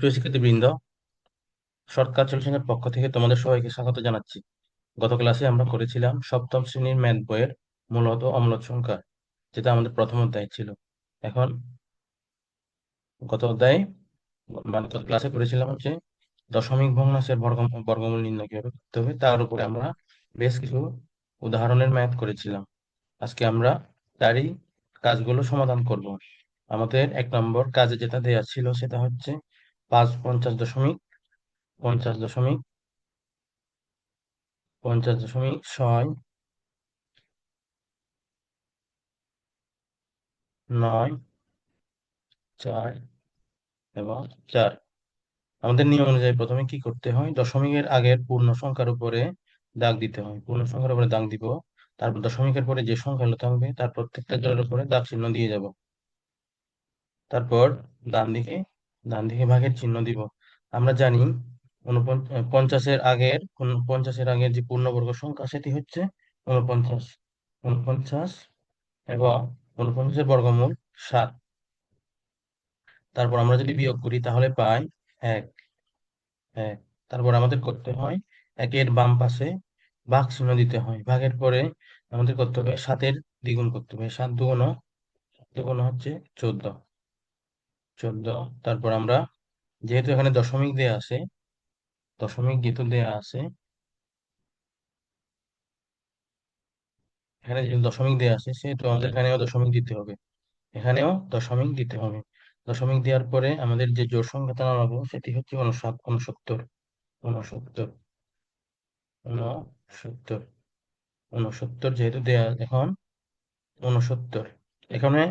প্রিয় শিক্ষার্থীবৃন্দ, শর্টকাট সলিউশনের পক্ষ থেকে তোমাদের সবাইকে স্বাগত জানাচ্ছি। গত ক্লাসে আমরা করেছিলাম সপ্তম শ্রেণীর ম্যাথ বইয়ের মূলত অম্লদ সংখ্যা, যেটা আমাদের প্রথম অধ্যায় ছিল। এখন গত অধ্যায়ে গত ক্লাসে করেছিলাম হচ্ছে দশমিক ভগ্নাংশের বর্গমূল নির্ণয় কিভাবে করতে হবে, তার উপরে আমরা বেশ কিছু উদাহরণের ম্যাথ করেছিলাম। আজকে আমরা তারই কাজগুলো সমাধান করব। আমাদের 1 নম্বর কাজে যেটা দেওয়া ছিল সেটা হচ্ছে 50.6, 50.9, 4 এবং 4। আমাদের নিয়ম অনুযায়ী প্রথমে কি করতে হয়, দশমিকের আগের পূর্ণ সংখ্যার উপরে দাগ দিতে হয়। পূর্ণ সংখ্যার উপরে দাগ দিব, তারপর দশমিকের পরে যে সংখ্যাগুলো থাকবে তার প্রত্যেকটা জোড়ার উপরে দাগ চিহ্ন দিয়ে যাব। তারপর ডান দিকে ডান দিকে ভাগের চিহ্ন দিব। আমরা জানি 50-এর আগের যে পূর্ণবর্গ সংখ্যা সেটি হচ্ছে 49। 49 এবং 49-এর বর্গমূল 7। তারপর আমরা যদি বিয়োগ করি তাহলে পাই 1। হ্যাঁ, তারপর আমাদের করতে হয় একের বাম পাশে ভাগ চিহ্ন দিতে হয়। ভাগের পরে আমাদের করতে হবে 7-এর দ্বিগুণ করতে হবে। 7 দুগুণ দুগুণ হচ্ছে 14। 14। তারপর আমরা যেহেতু এখানে দশমিক দেয়া আছে, দশমিক যেহেতু দেয়া আছে এখানে যেহেতু দশমিক দেয়া আছে সেহেতু আমাদের এখানেও দশমিক দিতে হবে। এখানেও দশমিক দিতে হবে। দশমিক দেওয়ার পরে আমাদের যে জোড় সংখ্যাটা নামাবো সেটি হচ্ছে 69। 69। 69। 69 যেহেতু দেয়া এখন 69 এখানে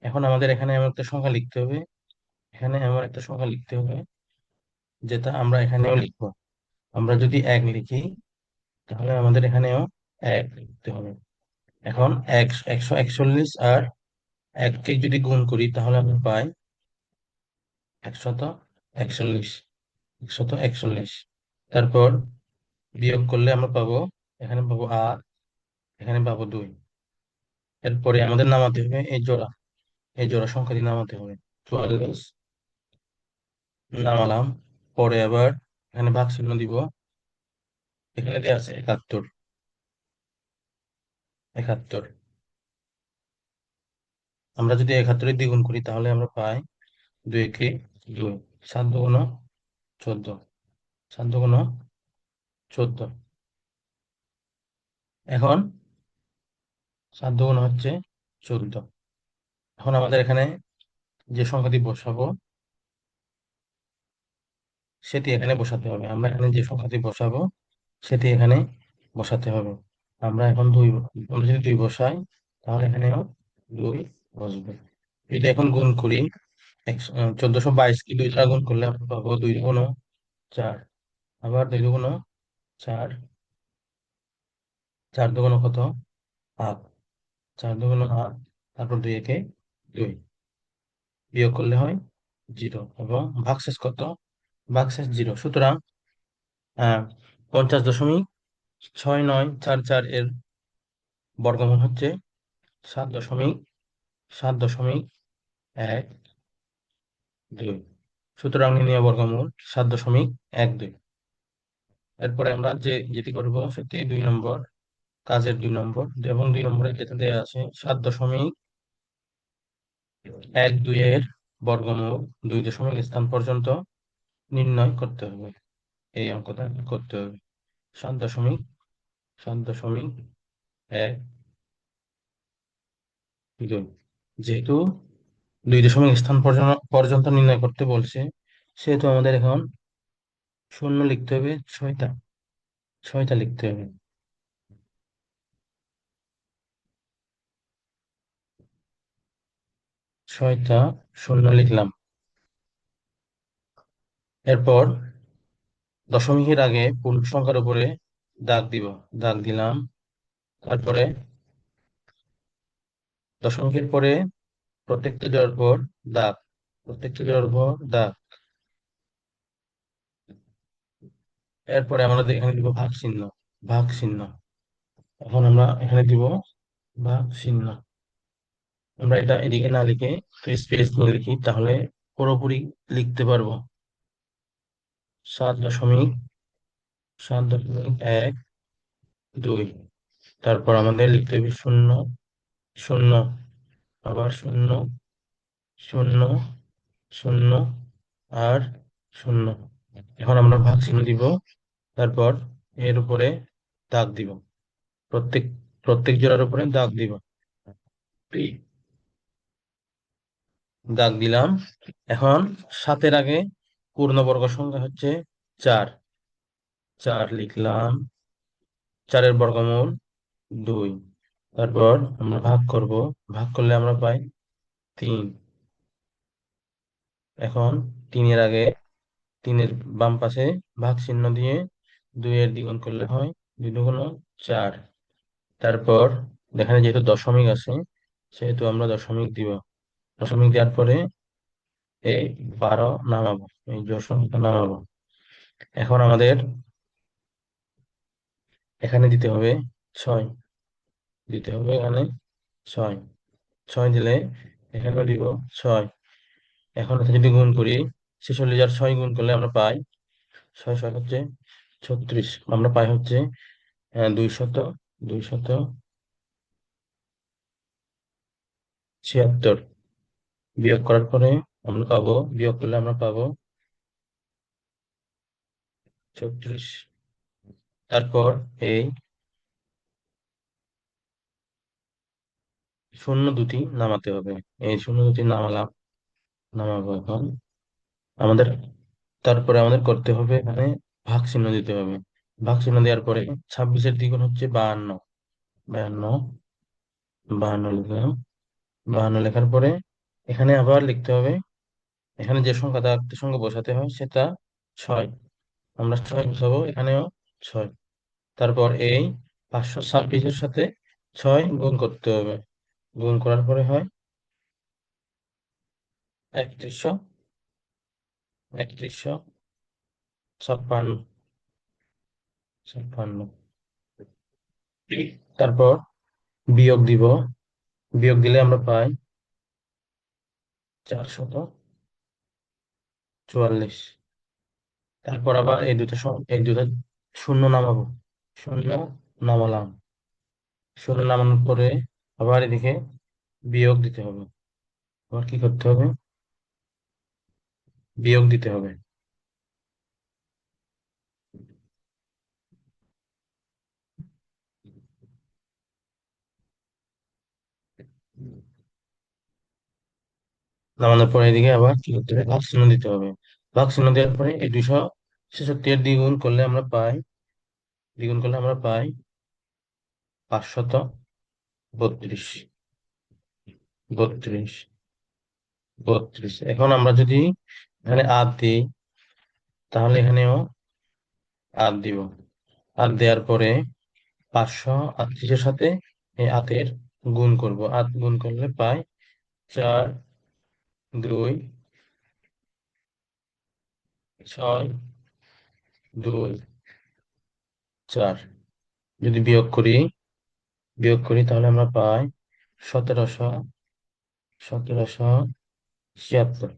এখন আমাদের এখানে এমন একটা সংখ্যা লিখতে হবে। এখানে এমন একটা সংখ্যা লিখতে হবে যেটা আমরা এখানেও লিখবো। আমরা যদি 1 লিখি তাহলে আমাদের এখানেও 1 লিখতে হবে। এখন 141 আর 1 কে যদি গুণ করি তাহলে আমরা পাই 141। 141। তারপর বিয়োগ করলে আমরা পাবো, এখানে পাবো 8, এখানে পাবো 2। এরপরে আমাদের নামাতে হবে এই জোড়া সংখ্যাটি নামাতে হবে। 44 নামালাম। পরে আবার এখানে ভাগ চিহ্ন দিব। এখানে দেওয়া আছে 71। 71। আমরা যদি 71-এর দ্বিগুণ করি তাহলে আমরা পাই 2 × 2। 7 দুগুণ 14। 7 দুগুণ 14। এখন 7 দুগুণ হচ্ছে 14। এখন আমাদের এখানে যে সংখ্যাটি বসাবো সেটি এখানে বসাতে হবে। আমরা এখানে যে সংখ্যাটি বসাবো সেটি এখানে বসাতে হবে। আমরা যদি 2 বসাই তাহলে এখানেও 2 বসবে। যদি এখন গুণ করি 1422-কে 2 দ্বারা গুণ করলে আমরা পাবো 2 দুগুণ 4, আবার 2 দুগুণ 4। 4 দুগুণ কত? 8। 4 দুগুণ 8। তারপর 2 একে 2। বিয়োগ করলে হয় 0 এবং ভাগশেষ কত? ভাগশেষ 0। সুতরাং 50.6944 এর বর্গমূল হচ্ছে 7.7.12। সুতরাং নির্ণয় বর্গমূল 7.12। এরপরে আমরা যেটি করবো সেটি 2 নম্বর কাজের 2 নম্বর, এবং 2 নম্বরে যেটা দেওয়া আছে 7.12 এর বর্গমূল 2 দশমিক স্থান পর্যন্ত নির্ণয় করতে হবে। এই অঙ্কটা করতে হবে। 7.7.12। যেহেতু 2 দশমিক স্থান পর্যন্ত নির্ণয় করতে বলছে সেহেতু আমাদের এখন শূন্য লিখতে হবে 6টা। 6টা লিখতে হবে। 6টা শূন্য লিখলাম। এরপর দশমিকের আগে পূর্ণ সংখ্যার উপরে দাগ দিব। দাগ দিলাম। তারপরে দশমিকের পরে প্রত্যেকটা জোড়ার পর দাগ। প্রত্যেকটা জোড়ার পর দাগ। এরপরে আমরা এখানে দিব ভাগ চিহ্ন। ভাগ চিহ্ন। এখন আমরা এখানে দিব ভাগ চিহ্ন। আমরা এটা এদিকে না লিখে স্পেস দিয়ে লিখি তাহলে পুরোপুরি লিখতে পারবো। 7.7.1 2। তারপর আমাদের লিখতে হবে শূন্য, শূন্য, আবার শূন্য, শূন্য, শূন্য, আর শূন্য। এখন আমরা ভাগ চিহ্ন দিব, তারপর এর উপরে দাগ দিব, প্রত্যেক প্রত্যেক জোড়ার উপরে দাগ দিব, দাগ দিলাম। এখন সাতের আগে পূর্ণবর্গ সংখ্যা হচ্ছে 4, 4 লিখলাম। 4-এর বর্গমূল 2। তারপর আমরা ভাগ করব, ভাগ করলে আমরা পাই 3। এখন 3-এর আগে, 3-এর বাম পাশে ভাগ চিহ্ন দিয়ে 2-এর দ্বিগুণ করলে হয় 2 × 4। তারপর এখানে যেহেতু দশমিক আছে, সেহেতু আমরা দশমিক দিব। দশমিক দেওয়ার পরে এই 12 নামাবো, এই দশমিকটা নামাবো। এখন আমাদের এখানে দিতে হবে 6, দিতে হবে এখানে 6, 6 দিলে এখানে দিব 6। এখন এটা যদি গুণ করি, 46 আর 6 গুণ করলে আমরা পাই 6 6 হচ্ছে 36, আমরা পাই হচ্ছে 276। বিয়োগ করার পরে আমরা পাবো, বিয়োগ করলে আমরা পাবো 36। তারপর এই শূন্য দুটি নামাতে হবে, এই শূন্য দুটি নামালাম, নামাবো এখন আমাদের। তারপরে আমাদের করতে হবে এখানে ভাগ চিহ্ন দিতে হবে। ভাগ চিহ্ন দেওয়ার পরে 26-এর দ্বিগুণ হচ্ছে 52, 52, 52 লিখলাম। 52 লেখার পরে এখানে আবার লিখতে হবে, এখানে যে সংখ্যা তার সঙ্গে বসাতে হয় সেটা 6, আমরা 6 বসাবো, এখানেও 6। তারপর এই 526-এর সাথে 6 গুণ করতে হবে, গুণ করার পরে হয় 3100, 3156, 56। তারপর বিয়োগ দিব, বিয়োগ দিলে আমরা পাই 444। তারপর আবার এই দুটো শূন্য নামাবো, শূন্য নামালাম। শূন্য নামানোর পরে আবার এদিকে বিয়োগ দিতে হবে, আবার কি করতে হবে, বিয়োগ দিতে হবে। নামানোর পরে এদিকে আবার কি করতে হবে, ভাগ চিহ্ন দিতে হবে। ভাগ চিহ্ন দেওয়ার পরে এই 266-এর দ্বিগুণ করলে আমরা পাই 532, 32, 32। এখন আমরা যদি এখানে আট দিই, তাহলে এখানেও আট দিব। আট দেওয়ার পরে 538-এর সাথে এই আটের গুণ করব, আট গুণ করলে পাই 4, 2, 6, 2, 4। যদি বিয়োগ করি তাহলে আমরা পাই 1776,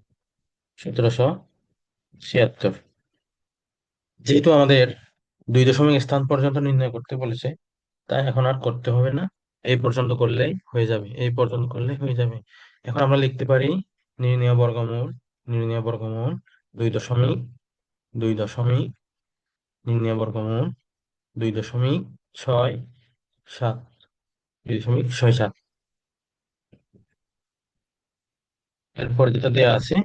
1776। যেহেতু আমাদের 2 দশমিক স্থান পর্যন্ত নির্ণয় করতে বলেছে, তাই এখন আর করতে হবে না, এই পর্যন্ত করলেই হয়ে যাবে, এই পর্যন্ত করলেই হয়ে যাবে। এখন আমরা লিখতে পারি নির্ণয় বর্গমূল, নির্ণয় বর্গমূল 2 দশমিক, 2 দশমিক, নির্ণয় বর্গমূল 2.67, 2.67। এরপর যেটা দেওয়া আছে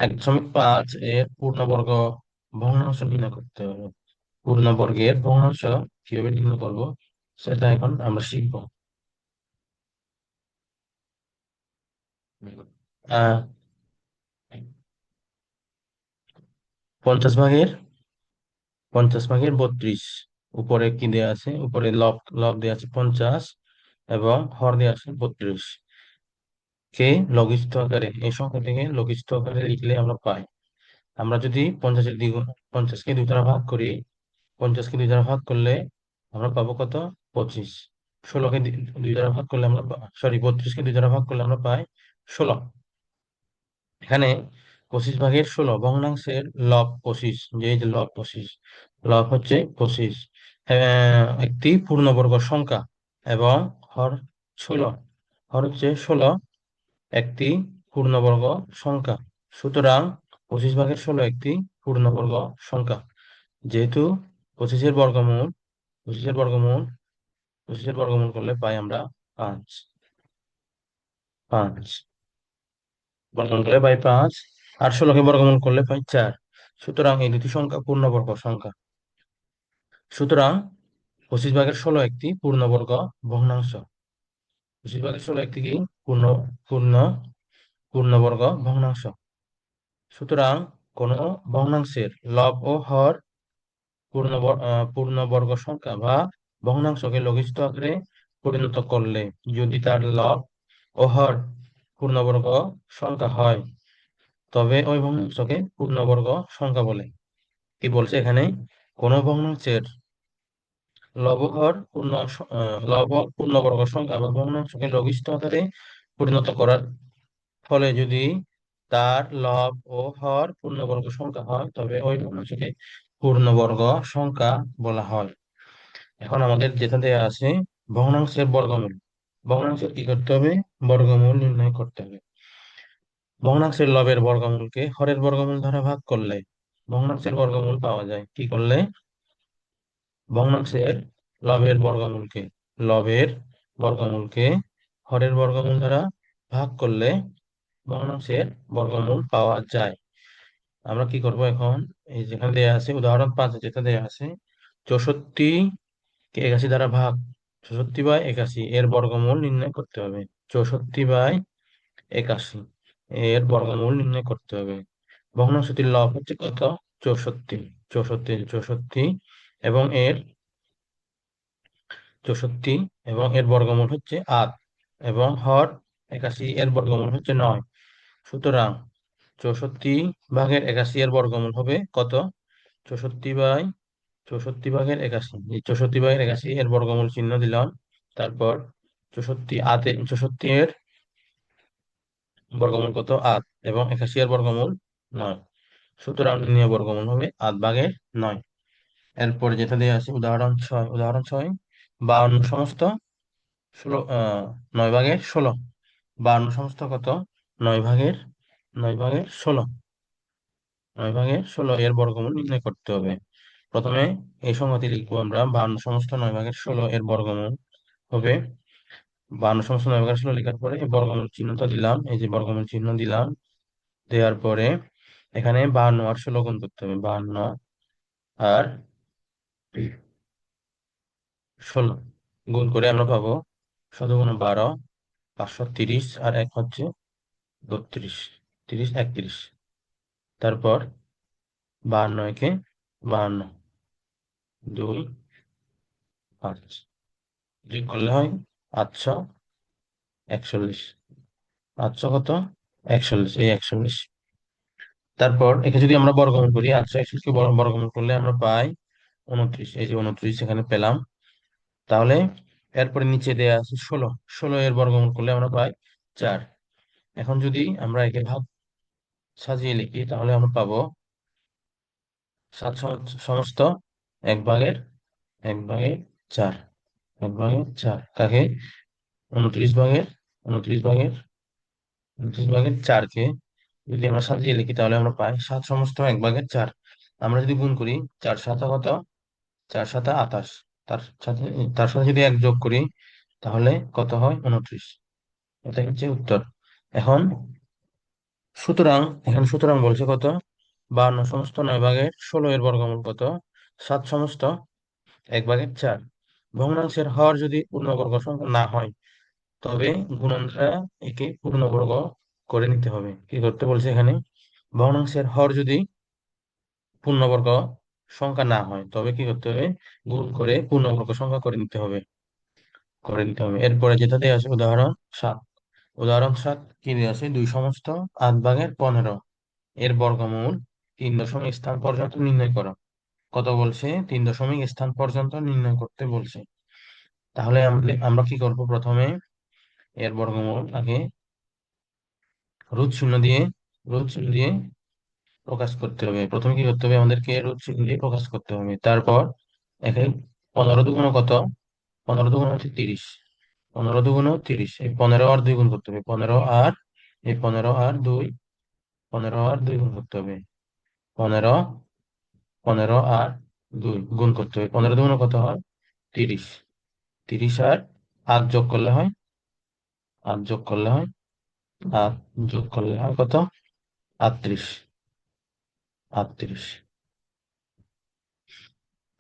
1.5 এর পূর্ণবর্গ ভগ্নাংশ নির্ণয় করতে হবে। পূর্ণবর্গের ভগ্নাংশ কিভাবে নির্ণয় করব সেটা এখন আমরা শিখব। আহ 50 ভাগের উপরে কি দেওয়া আছে, উপরে লব লব দেওয়া আছে 50 এবং হর দেওয়া আছে 32 কে লঘিষ্ঠ আকারে, এই সংখ্যাটিকে লঘিষ্ঠ আকারে লিখলে আমরা পাই, আমরা যদি 50-এর দ্বিগুণ, 50-কে 2 দ্বারা ভাগ করি, 50-কে 2 দ্বারা ভাগ করলে আমরা পাবো কত, 25। 16-কে 2 দ্বারা ভাগ করলে আমরা, সরি, 32-কে 2 দ্বারা ভাগ করলে আমরা পাই 16। এখানে 25/16 ভগ্নাংশের লব 25, যে এই যে লব 25, লব হচ্ছে 25, একটি পূর্ণবর্গ সংখ্যা, এবং হর 16, হর হচ্ছে 16 একটি পূর্ণবর্গ সংখ্যা। সুতরাং 25/16 একটি পূর্ণবর্গ সংখ্যা। যেহেতু পঁচিশের বর্গমূল পঁচিশের বর্গমূল পঁচিশের বর্গমূল করলে পাই আমরা 5, 5 বর্গমূল করলে পাই 5, আর 16কে বর্গমূল করলে পাই 4। সুতরাং এই দুটি সংখ্যা পূর্ণবর্গ সংখ্যা। সুতরাং 25/16 একটি পূর্ণবর্গ ভগ্নাংশ। 25/16 একটি কি পূর্ণ পূর্ণ পূর্ণবর্গ ভগ্নাংশ। সুতরাং কোন ভগ্নাংশের লব ও হর পূর্ণবর্গ সংখ্যা বা ভগ্নাংশকে লঘিষ্ঠ আকারে পরিণত করলে, যদি তার লব ও হর পূর্ণবর্গ সংখ্যা হয়, তবে ওই ভগ্নাংশকে পূর্ণবর্গ সংখ্যা বলে। কি বলছে এখানে? কোন ভগ্নাংশের লব পূর্ণবর্গ সংখ্যা বা ভগ্নাংশকে লঘিষ্ঠ আকারে পরিণত করার ফলে যদি তার লব ও হর পূর্ণবর্গ সংখ্যা হয়, তবে ওই ভগ্নাংশকে পূর্ণবর্গ সংখ্যা বলা হয়। এখন আমাদের যেটা দেওয়া আছে ভগ্নাংশের বর্গমূল। ভগ্নাংশের কি করতে হবে? বর্গমূল নির্ণয় করতে হবে। ভগ্নাংশের লবের বর্গমূলকে হরের বর্গমূল দ্বারা ভাগ করলে ভগ্নাংশের বর্গমূল পাওয়া যায়। কি করলে? ভগ্নাংশের লবের বর্গমূলকে হরের বর্গমূল দ্বারা ভাগ করলে ভগ্নাংশের বর্গমূল পাওয়া যায়। আমরা কি করব এখন? এই যেখানে দেয়া আছে উদাহরণ 5 যেটা দেয়া আছে, 64 কে 81 দ্বারা ভাগ, 64/81 এর বর্গমূল নির্ণয় করতে হবে। 64/81 এর বর্গমূল নির্ণয় করতে হবে। ভগ্নাংশটির লব হচ্ছে কত? 64, 64 এবং এর 64 এবং এর বর্গমূল হচ্ছে 8, এবং হর 81 এর বর্গমূল হচ্ছে 9। সুতরাং 64/81 এর বর্গমূল হবে কত? 64/81, এই 64/81 এর বর্গমূল চিহ্ন দিলাম। তারপর 64 এর বর্গমূল কত? 8, এবং 81 এর বর্গমূল 9। সুতরাং নির্ণয় বর্গমূল হবে 8/9। এরপরে যেটা দেওয়া আছে উদাহরণ 6, 52 সমস্ত 9/16। 52 সমস্ত কত? 9/16। 9/16 এর বর্গমূল নির্ণয় করতে হবে। প্রথমে এই সংখ্যাটি লিখবো আমরা। 52 সমস্ত 9/16 এর বর্গমূল হবে 52 সমস্ত 9/16 লেখার পরে এই বর্গমূল চিহ্নটা দিলাম। এই যে বর্গমূল চিহ্ন দিলাম, দেওয়ার পরে এখানে 52 আর 16 গুণ করতে হবে। 52 আর 16 গুণ করে আমরা পাবো 17×12 530, আর 1 হচ্ছে 32, 30, 31। তারপর 52 × 52, 2, 5 যোগ করলে হয় 841। 800 কত? 41, এই 41। তারপর একে যদি আমরা বর্গমূল করি, 841 কে বর্গমূল করলে আমরা পাই 29, এই যে 29 এখানে পেলাম। তাহলে এরপরে নিচে দেয়া আছে 16, 16 এর বর্গমূল করলে আমরা পাই 4। এখন যদি আমরা একে ভাগ সাজিয়ে লিখি, তাহলে আমরা পাবো 7 সমস্ত 1/4, 1/4 কাকে? 29/4, 29/4 কে যদি আমরা সাজিয়ে লিখি, তাহলে আমরা পাই 7 সমস্ত 1/4। আমরা যদি গুণ করি, 4×7 কত? 4×7 28। তার সাথে তার সাথে যদি 1 যোগ করি, তাহলে কত হয়? 29। এটাই হচ্ছে উত্তর। এখন সুতরাং বলছে কত? 52 সমস্ত 9/16 এর বর্গমূল কত? 7 সমস্ত 1/4। ভগ্নাংশের হর যদি পূর্ণবর্গ সংখ্যা না হয়, তবে গুণন দ্বারা একে পূর্ণবর্গ করে নিতে হবে। কি করতে বলছে এখানে? ভগ্নাংশের হর যদি পূর্ণবর্গ সংখ্যা না হয়, তবে কি করতে হবে? গুণ করে পূর্ণবর্গ সংখ্যা করে নিতে হবে। এরপরে যেটা দেওয়া আছে উদাহরণ 7 কি দেওয়া আছে? 2 সমস্ত 8/15 এর বর্গমূল 3 দশমিক স্থান পর্যন্ত নির্ণয় করো। কত বলছে? 3 দশমিক স্থান পর্যন্ত নির্ণয় করতে বলছে। তাহলে আমরা কি করব? প্রথমে এর বর্গমূল আগে রুট চিহ্ন দিয়ে প্রকাশ করতে হবে। প্রথমে কি করতে হবে, আমাদেরকে রুট চিহ্ন দিয়ে প্রকাশ করতে হবে। তারপর এখানে 15 দুগুণ কত? 15 দুগুণ হচ্ছে 30। 15 দুগুণ 30, এই 15 আর 2 গুণ করতে হবে। 15 আর 2 গুণ করতে হবে। 15 15 আর 2 গুণ করতে হবে। 15 দুগুণ কত হয়? 30। 30 আর 8 যোগ করলে হয়, 8 যোগ করলে হয় 8 যোগ করলে হয় কত? 38। 38।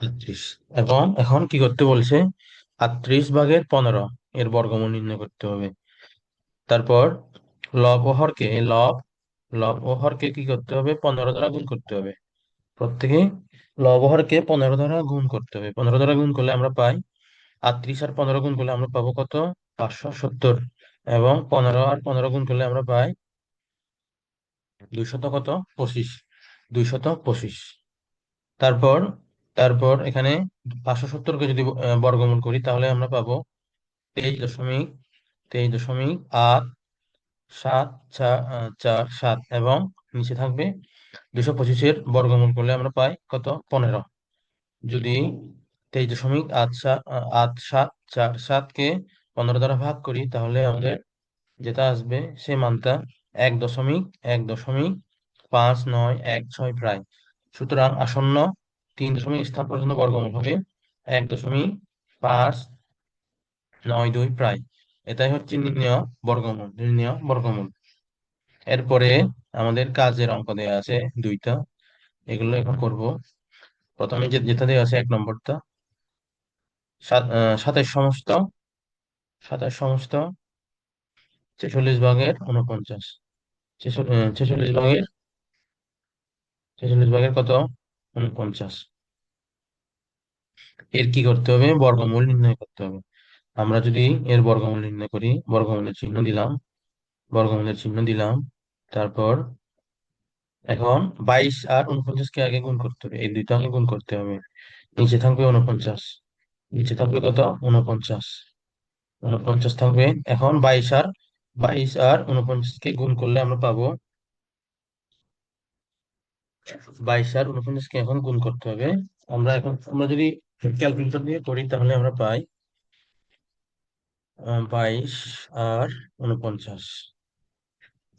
38। এবং এখন কি করতে বলছে? 38 ভাগের 15 এর বর্গমূল নির্ণয় করতে হবে। তারপর লব ও হরকে লব লব ও হরকে কি করতে হবে? 15 দ্বারা গুণ করতে হবে। প্রত্যেকে লব ও হরকে 15 দ্বারা গুণ করতে হবে। 15 দ্বারা গুণ করলে আমরা পাই 38, আর 15 গুণ করলে আমরা পাবো কত? 570। এবং 15 আর 15 গুণ করলে আমরা পাই 200 কত? 25। 225। তারপর তারপর এখানে 570কে যদি বর্গমূল করি তাহলে আমরা পাবো 23.847 এবং নিচে থাকবে 225-এর বর্গমূল করলে আমরা পাই কত? 15। যদি 23.8747কে 15 দ্বারা ভাগ করি তাহলে আমাদের যেটা আসবে সে মানটা 1.59516 প্রায়। সুতরাং আসন্ন 3 দশমিক স্থান পর্যন্ত বর্গমূল হবে 1.592 প্রায়। এটাই হচ্ছে নির্ণয় বর্গমূল। এরপরে আমাদের কাজের অঙ্ক দেওয়া আছে দুইটা, এগুলো এখন করব। প্রথমে যেটা দেওয়া আছে 1 নম্বরটা, 27 সমস্ত 46 ভাগের 49। 46 ভাগের কত? 49। এর কি করতে হবে? বর্গমূল নির্ণয় করতে হবে। আমরা যদি এর বর্গমূল নির্ণয় করি, বর্গমূলের চিহ্ন দিলাম। তারপর এখন 22 আর 49কে আগে গুণ করতে হবে, এই দুইটা আগে গুণ করতে হবে। নিচে থাকবে 49। নিচে থাকবে কত? 49। 49 থাকবে। এখন 22 আর 49কে গুণ করলে আমরা পাবো, 22 আর 49কে এখন গুণ করতে হবে। আমরা যদি ক্যালকুলেটর দিয়ে করি তাহলে আমরা পাই 22 আর 49,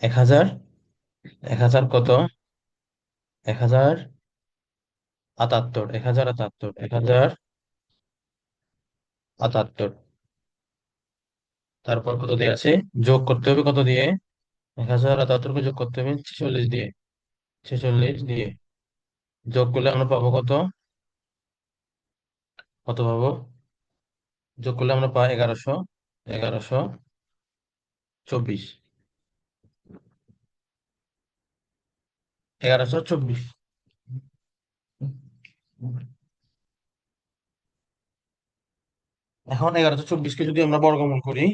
1000। 1000 কত? 1078। 1078। 1078। তারপর কত দিয়ে আছে? যোগ করতে হবে কত দিয়ে? 1078কে যোগ করতে হবে 46 দিয়ে। 46 দিয়ে যোগ করলে আমরা পাবো কত? কত পাবো? যোগ করলে আমরা পাই 1100। 1124। 1124। এখন 1124কে যদি আমরা বর্গমূল করি,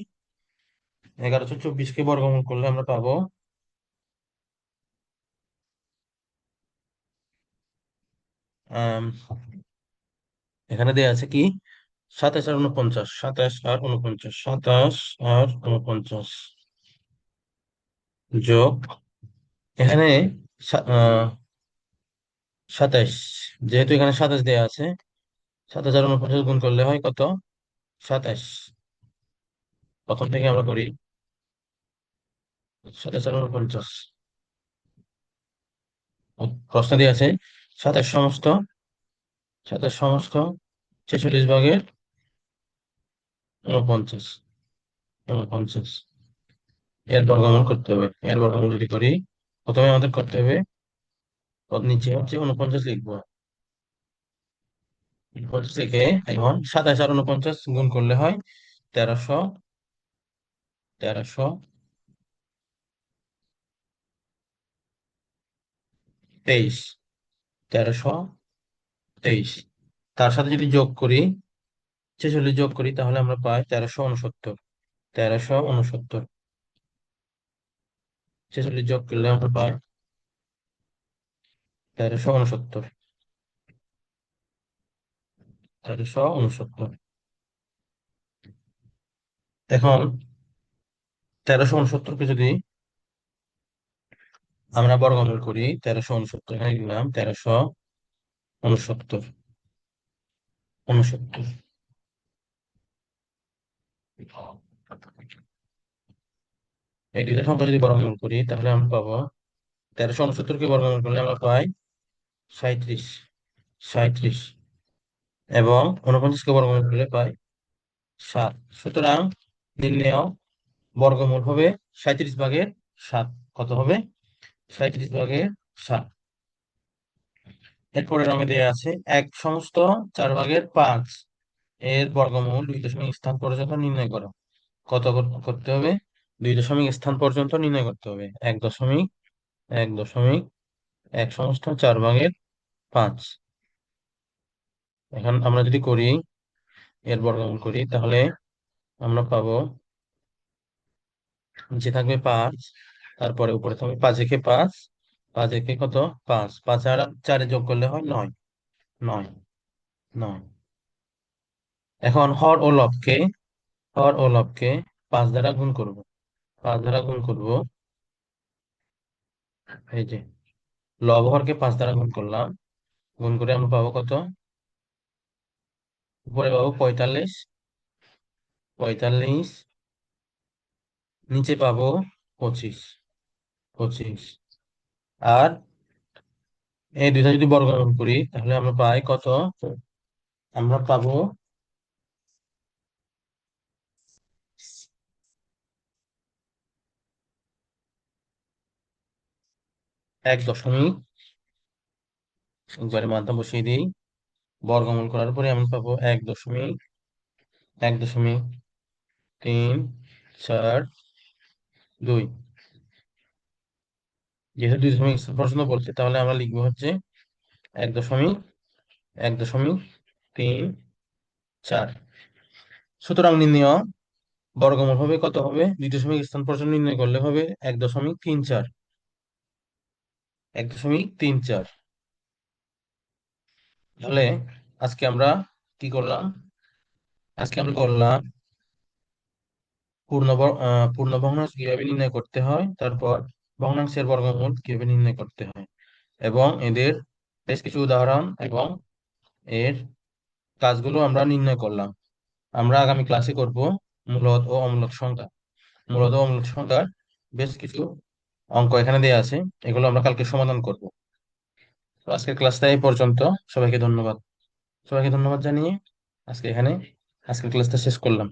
1124কে বর্গমূল করলে আমরা পাবো আম, এখানে দেয়া আছে কি? 27 আর 49। 27 আর 49। 27 আর 49 যোগ এখানে 27। যেহেতু এখানে 27 দেয়া আছে, 27 আর 49 গুণ করলে হয় কত? 27। প্রথম থেকে আমরা করি। 27 আর 49 প্রশ্ন দিয়ে আছে 27 সমস্ত 46 ভাগের 49। 49 এর বর্গমূল করতে হবে। এর বর্গমূল যদি করি, প্রথমে আমাদের করতে হবে, নিচে হচ্ছে 49 লিখবো। 49 লিখে এখন 27 আর 49 গুণ করলে হয় 1300। 1323। 1323। তার সাথে যদি যোগ করি, 46 যোগ করি তাহলে আমরা পাই 1369। 1369। 46 যোগ করলে আমরা পাই 1369। 1369। এখন 1369কে যদি আমরা বর্গমূল করি 1369, এখানে লিখলাম 1369। 69। এই দুইটা সংখ্যা যদি বর্গমূল করি তাহলে আমরা পাবো 1369 কে বর্গমূল করলে আমরা পাই 37। 37। এবং 49 কে বর্গমূল করলে পাই 7। সুতরাং নির্ণেয় বর্গমূল হবে 37/7। কত হবে? 37/7। এরপরে রঙে দেওয়া আছে এক সমস্ত 4/5 এর বর্গমূল 2 দশমিক স্থান পর্যন্ত নির্ণয় করো। কত করতে হবে? 2 দশমিক স্থান পর্যন্ত নির্ণয় করতে হবে। 1 দশমিক, 1 দশমিক, 1/4। এখন আমরা যদি করি, এর বর্গমূল করি, তাহলে আমরা পাবো নিচে থাকবে 5, তারপরে উপরে থাকবে 5 একে 5। 5 একে কত? 5। 5 আর 4 যোগ করলে হয় 9। 9। 9। এখন হর ও লবকে 5 দ্বারা গুণ করব। 5 দ্বারা গুণ করব। এই যে লব হরকে 5 দ্বারা গুণ করলাম। গুণ করে আমরা পাবো কত? উপরে পাবো 45। 45। নিচে পাবো 25। 25। আর এই দুইটা যদি বর্গমূল করি তাহলে আমরা পাই কত? আমরা পাবো 1 দশমিক, একবারে মাধ্যম বসিয়ে দিই, বর্গমূল করার পরে আমরা পাবো 1 দশমিক, 1.342। যেহেতু 2 দশমিক পর্যন্ত বলছে তাহলে আমরা লিখবো হচ্ছে 1.342। সুতরাং নির্ণেয় বর্গমূল হবে কত হবে? 2 দশমিক স্থান পর্যন্ত নির্ণয় করলে হবে 1.34। 1.34। তাহলে আজকে আমরা কি করলাম? আজকে আমরা করলাম পূর্ণ ভগ্নাংশ কিভাবে নির্ণয় করতে হয়, তারপর ভগ্নাংশের বর্গমূল কিভাবে নির্ণয় করতে হয়, এবং এদের বেশ কিছু উদাহরণ এবং এর কাজগুলো আমরা নির্ণয় করলাম। আমরা আগামী ক্লাসে করব মূলদ ও অমূলদ সংখ্যা। মূলদ ও অমূলদ সংখ্যার বেশ কিছু অঙ্ক এখানে দেওয়া আছে, এগুলো আমরা কালকে সমাধান করব। তো আজকের ক্লাসটা এই পর্যন্ত। সবাইকে ধন্যবাদ। সবাইকে ধন্যবাদ জানিয়ে আজকে এখানে আজকের ক্লাসটা শেষ করলাম।